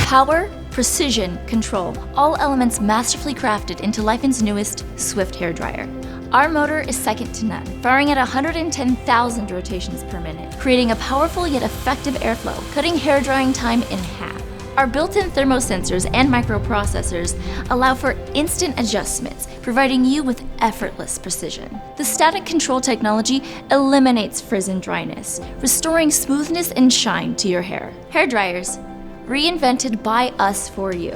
Power, precision, control, all elements masterfully crafted into Laifen's newest Swift hairdryer. Our motor is second to none, firing at 110,000 rotations per minute, creating a powerful yet effective airflow, cutting hair drying time in half. Our built-in thermosensors and microprocessors allow for instant adjustments, providing you with effortless precision. The static control technology eliminates frizz and dryness, restoring smoothness and shine to your hair. Hair dryers, reinvented by us for you.